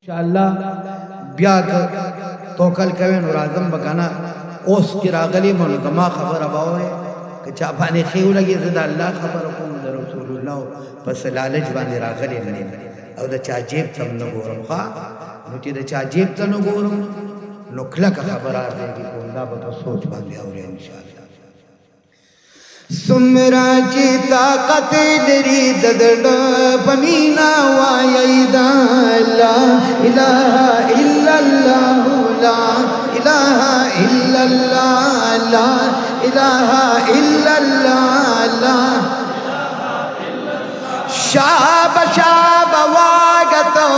इंशाअल्लाह बिया तोकल कवें और आजम बकाना ओस की रागली मन दमा खबर अबावे कि चा बाने खेव लगी ज़दा अल्लाह खबर को रसूलुल्लाह पस लालच बाने रागली मने और द चा जेब तम न गोरम खा मुझे द चा जेब तम न गोरम नुखला का खबर आ जाएगी को अल्लाह बता सोच बांधे और इंशाअल्लाह सुमरा ची ताकत दरी ददड़ पमीना वायदा ला इलाहा इल्लल्लाह ला इलाहा इल्लल्लाह ला इलाहा इल्लल्लाह ला शाब शाब वागतो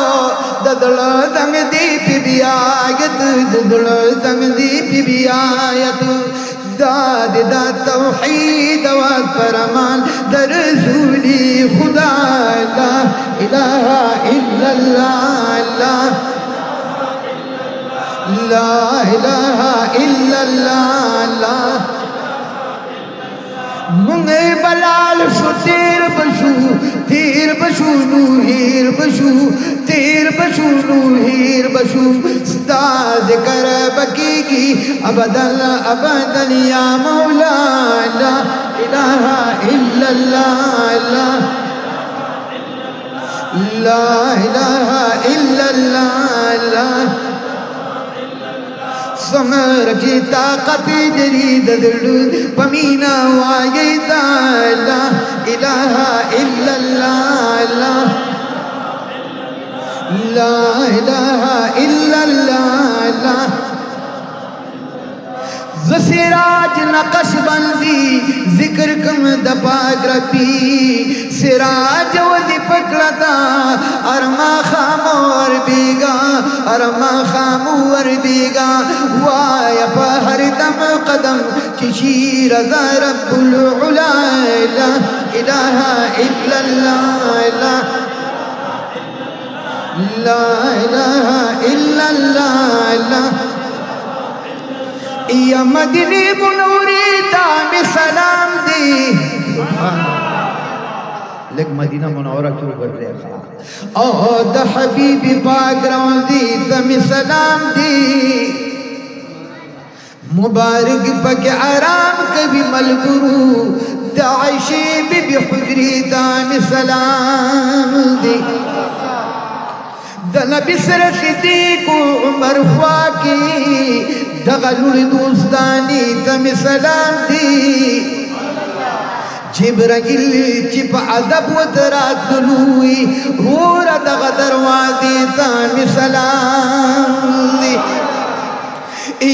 ददड़ दंग दीप बियागत ददड़ दंग दीप बियायत दाद दा तौहीद व फरमान दर रसूली खुदा ला इलाहा इल्लल्लाह ला इलाहा इल्लल्लाह ला मुंगे बलाल तीर बशू तीर बशू नू हीर बशू तीर बशू नू हीर बशू स्ताज कर बकीगी अबदल अबदल या मौला ला इलाहा इल्लल्लाह ला इलाहा इल्लल्लाह ला समर की ताकत जरी ददड़ पमीना वायदा ला इलाहा इल्लल्लाह ला इलाहा इल्लल्लाह ला सिराज नकश बंदी जिक्र कम दपाग रबी सिराज वजी पकड़ता अरमा खामोर बीगा अरमा खामोर बीगा वाय हर दम कदम किसी रज़ा रब्बुल उला ला इलाहा इल्लल्लाह ला इलाहा इल्लल्लाह ला या मदनी मुनूरी ताम सलाम दी लेक मदीना मुनव्वरा क्यों कर रहे खा ओ द हबीबी पाक रौंदी तम सलाम दी मुबारक पक आराम कभी मलगुरु दाइशी बीबी खुजरी ताम सलाम दी नबी सरखती को उमर फाकी दगलुल दोस्तानी तम सलाम दी जिब्राइल चिप अदब वतरा दुलुई होरा दग दरवाजे तम सलाम दी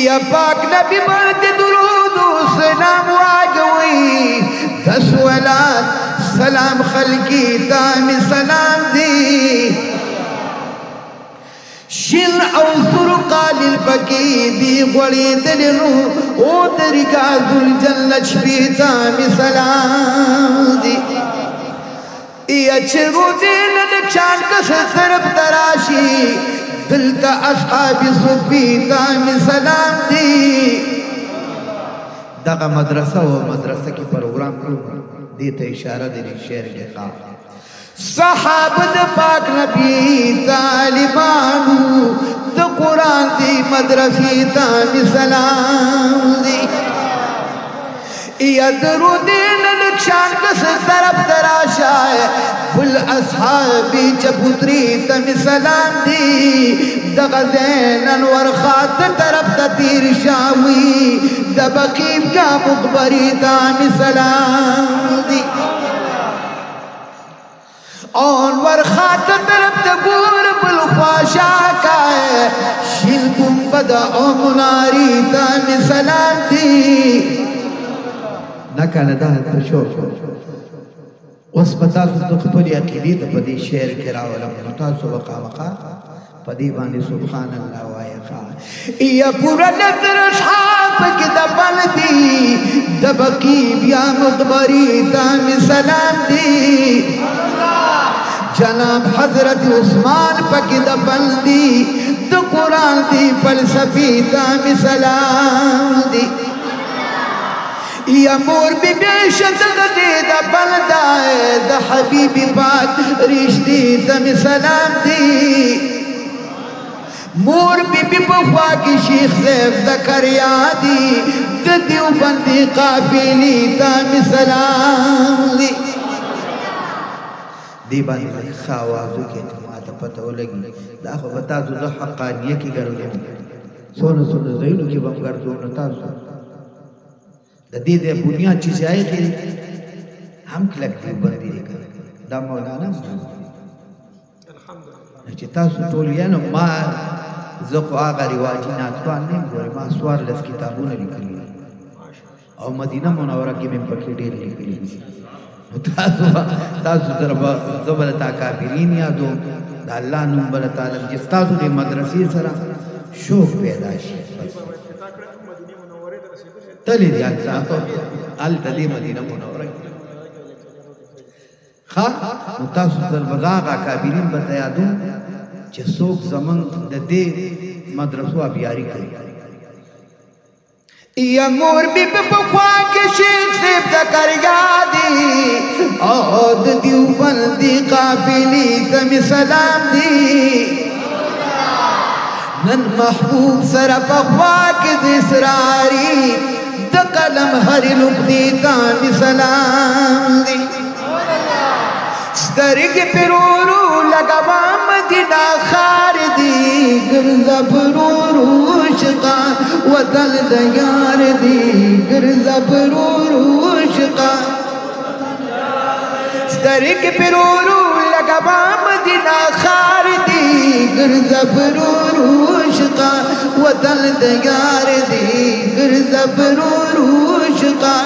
या पाक नबी मर्द दुरूद सलाम वाजवी दसवलात सलाम खलकी तम सलाम दी शिल औसुर कालिल पकी दी गोली दलिनु ओ तरीका दुल जल्लच पीता मिसलाम दी यचरु दिल नक्शान कस तरफ तराशी दिल का अस्हाबी सुफीता मिसलाम दी दगा मदरसा व मदरसा की प्रोग्राम को देते इशारा दे शेर के खा सहाबद पाक नबी तालिबानू तो कुरान दी मदरसी ताम सलाम दी यदरु दिन नक्शान कस तरफ तराशाए बुल असहाबी चबुतरी तम सलाम दी दगज़ैन अनवर खात तरफ तीर शावी दबकीब का मुखबरी ताम सलाम दी और खात तरफ तगूर बुलख्वाशा का है शिल गुम्बद ओ मुनारी तम सलाम दी नकल दा तशो अस्पताल दुखपली अकीदी तपदी शेर किरावला मुतासु वका पदी बानी सुभान अल्लाह वायका या पूरा नजर छाप के दबल दी दबकी बिया मुखबरी तम सलाम दी जनाब हजरत उस्मान पकिद बंदी तो कुरान दी फलसफी तम सलाम दी या मोर भी बेशद दे द बलदाए द हबीबी पाक रिश्ती तम सलाम दी مور بی بی بخوا کی شیخ زیب زکریا دی دیو بندی قابلی تامی سلام دی دی باندې خواوازو کې ماته پته ولګي دا خو به تاسو د حقانیه کې ګرځو سونه زینو کې به ګرځو نو تاسو د دې د بنیاد چې ځای کې هم کلک دی باندې دا مولانا الحمدلله چې تاسو ټول یې نو ما زه خو هغه رواجي ناتوان نه ګورم ما سوار لس کتابونه لیکلي او مدینه منوره کې مې پکې ډېر لیکلي تاسو دربا زبر تا کافرین یادو د الله نوم بل تعالی چې تاسو د مدرسې سره شوق پیدا شي تلې دی تاسو ال تلې مدینه منوره ها تاسو دربا کافرین به یادو چې څوک زمون د دې مدرسو ابیاری کوي یا مور بی بخوا کے شیخ زیب زکریا دی او دیو بندی قابلی تمی سلام دی نن محبوب سر بخوا کے زسراری د قلم ہر لک دی تمی سلام دی سترگ پرورو لگا مدینہ خار دی گرز پرورو شقا وطن دیار دی گرز پرورو شقا سترگ پرورو لگا مدینہ خار دی گرز پرورو شقا وطن دیار دی گرز پرورو شقا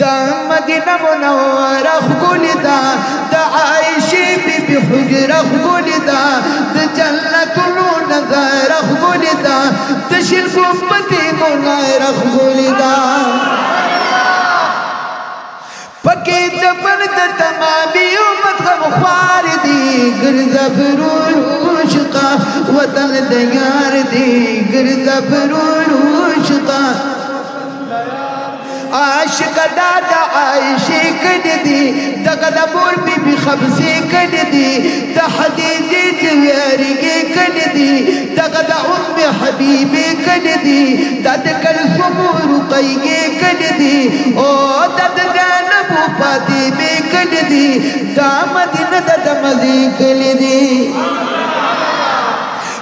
دا مدینہ منورہ خگولی دا دا عائشی بی بی حجرہ خگولی دا دا جنت نظر خگولی دا دا شرف امتی منورہ خگولی دا پکی دفن دا تمامی امت غمخوار دی گرز پرور شقا وطن دیار دی گرز پرور شقا عاشق دادا عائشی کن دی دغد مور بی بی خبسی کن دی دا حدیدی جویرگی کن دی دغد ام حبیبی کن دی دا دکل سمور قیگی کن دی او دا زینب فاطمی کن دی دا مدینہ دا مزی کن دی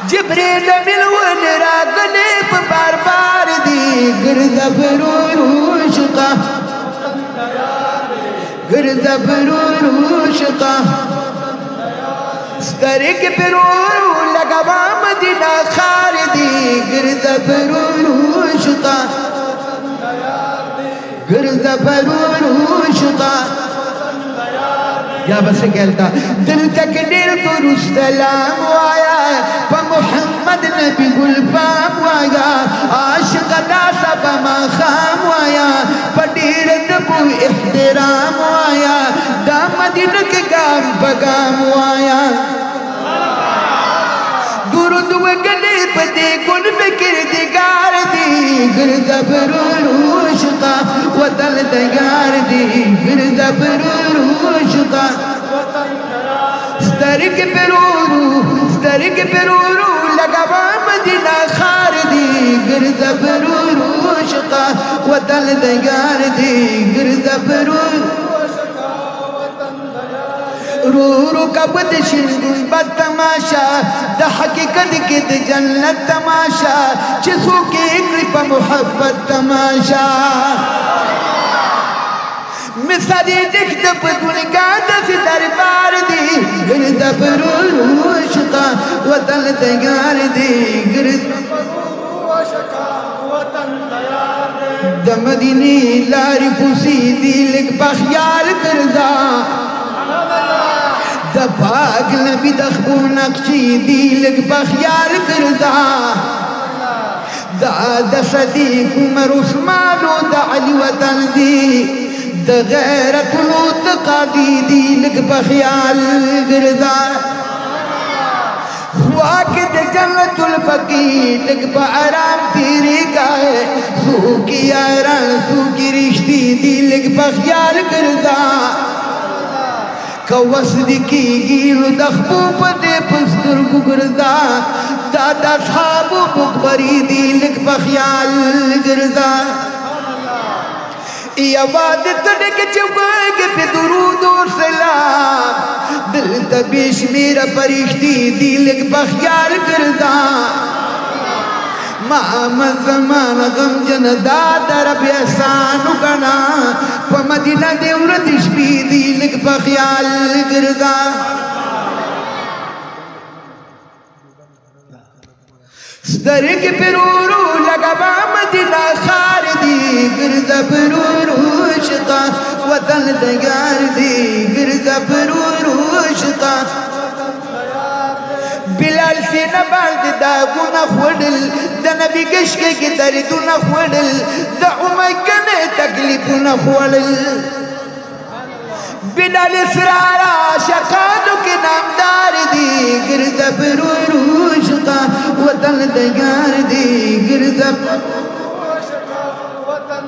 جبریل ملون را گلیب بار بار دی گرد پرورو شقا گرد پرورو شقا سترگ پرورو لگا مدینہ خار دی گرد پرورو شقا گرد پرورو شقا یا بس کہلتا دل تک دل پر سلام آیا پا محمد نبی گل پام آیا عاشق دا سب مخام آیا پا دیر دبو احترام آیا دا مدینہ کے گام پا گام آیا درود و گلے پا دے کن بکر دگار دی گرد پرورو شقا وطن دیار دی گرد پرورو شقا سترگ پرورو لگا مدینہ خار دی گرد پرورو شقا وطن دیار دی گرد پرورو رو کبد شنگن بد تماشا دا حقیقت کی دا جنت تماشا چسو کی اکری پا محبت تماشا مثالی دکھت پا دنگا دا سی دربار دی گرد پرورو شقا وطن دیار دی گرد پرورو شقا وطن دیار دی دا مدینی لاری پوسی دی لگ بخیار کردا دا پاک نبی دخبو نقشی دی لگ بخیار کردا دا صدیق عمر عثمانو دا علی وطن دی دا غیرت لوت قادی دی لگ بخیار کردا خواک دا جنت البقی لگ با آرام تیرے گائے سو کی آرام سو کی رشتی دی لگ بخیار کردا کوس دی کی گیلو دخبو پا دے پستر گو गुरदा दादा साहब मुखबरी दी लिख बख्याल गिरदा आवाज तड़क चुपक पे दुरूद और सलाम दिल तबीश मेरा परिश्ती दी लिख बख्याल गिरदा मोहम्मद ज़मान गम जन दादा रब एहसान कना मदीना दे उरदिश भी दी लिख बख्याल गिरदा सदरक पेरूरू लगवा मदीना खार दी गिरदा पेरूरू शता वतन दयार दी गिरदा पेरूरू शता बिलाल से नबाल दा गुना खुडल द नबी गश्के के दर्दुना खुडल द उमकने तकलीफुना खुडल बिलाल इसरारा शकादो के नामदार दी गिरदा पेरूरू शता वतन दयार दी गिरदा वतन